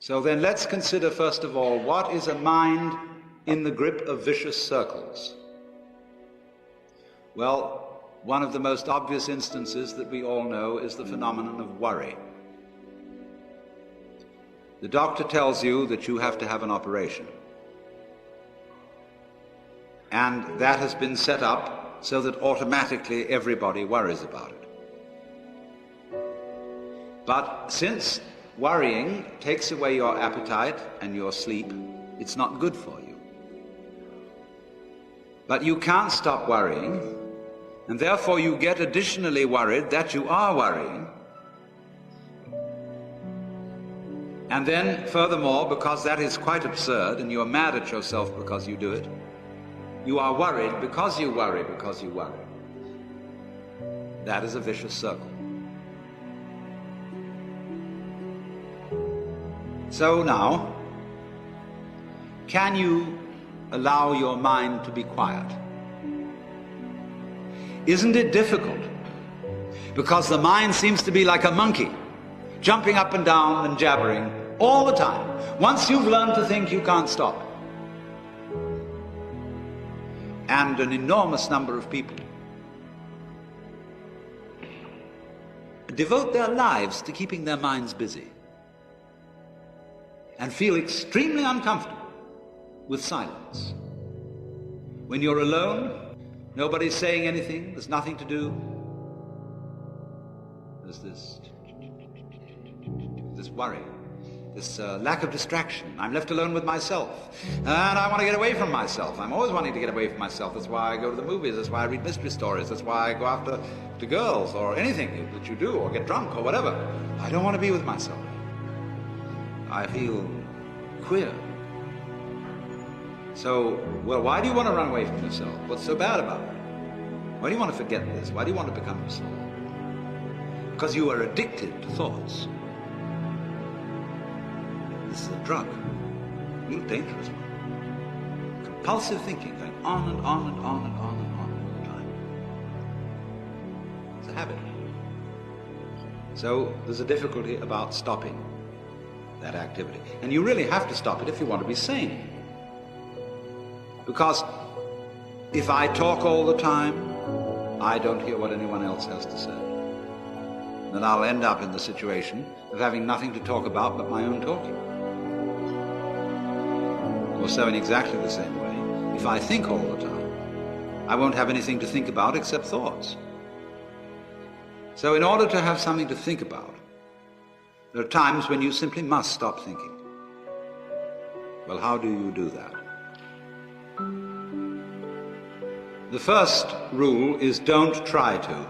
So then let's consider first of all, what is a mind in the grip of vicious circles? Well, one of the most obvious instances that we all know is the phenomenon of worry. The doctor tells you that you have to have an operation. And that has been set up so that automatically everybody worries about it. But since worrying takes away your appetite and your sleep, it's not good for you. But you can't stop worrying, and therefore you get additionally worried that you are worrying. And then, furthermore, because that is quite absurd and you're mad at yourself because you do it, you are worried because you worry because you worry. That is a vicious circle. So now, can you allow your mind to be quiet? Isn't it difficult? Because the mind seems to be like a monkey, jumping up and down and jabbering all the time. Once you've learned to think, you can't stop. And an enormous number of people devote their lives to keeping their minds busy and feel extremely uncomfortable with silence. When you're alone, nobody's saying anything, there's nothing to do. There's this worry, this lack of distraction. I'm left alone with myself, and I want to get away from myself. I'm always wanting to get away from myself. That's why I go to the movies, that's why I read mystery stories, that's why I go after girls, or anything that you do, or get drunk, or whatever. I don't want to be with myself. I feel queer. So, well, why do you want to run away from yourself? What's so bad about it? Why do you want to forget this? Why do you want to become yourself? Because you are addicted to thoughts. This is a drug, a real dangerous one. Compulsive thinking, going on and on and on and on and on all the time. It's a habit. So there's a difficulty about stopping that activity. And you really have to stop it if you want to be sane. Because if I talk all the time, I don't hear what anyone else has to say. Then I'll end up in the situation of having nothing to talk about but my own talking. Or so in exactly the same way, if I think all the time, I won't have anything to think about except thoughts. So in order to have something to think about, there are times when you simply must stop thinking. Well, how do you do that? The first rule is don't try to.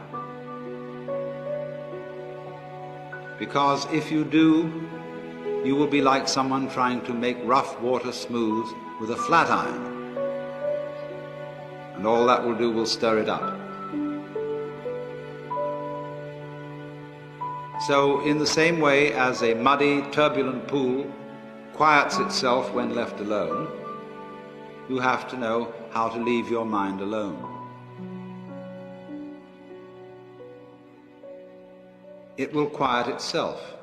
Because if you do, you will be like someone trying to make rough water smooth with a flat iron. And all that will do will stir it up. So in the same way as a muddy, turbulent pool quiets itself when left alone, you have to know how to leave your mind alone. It will quiet itself.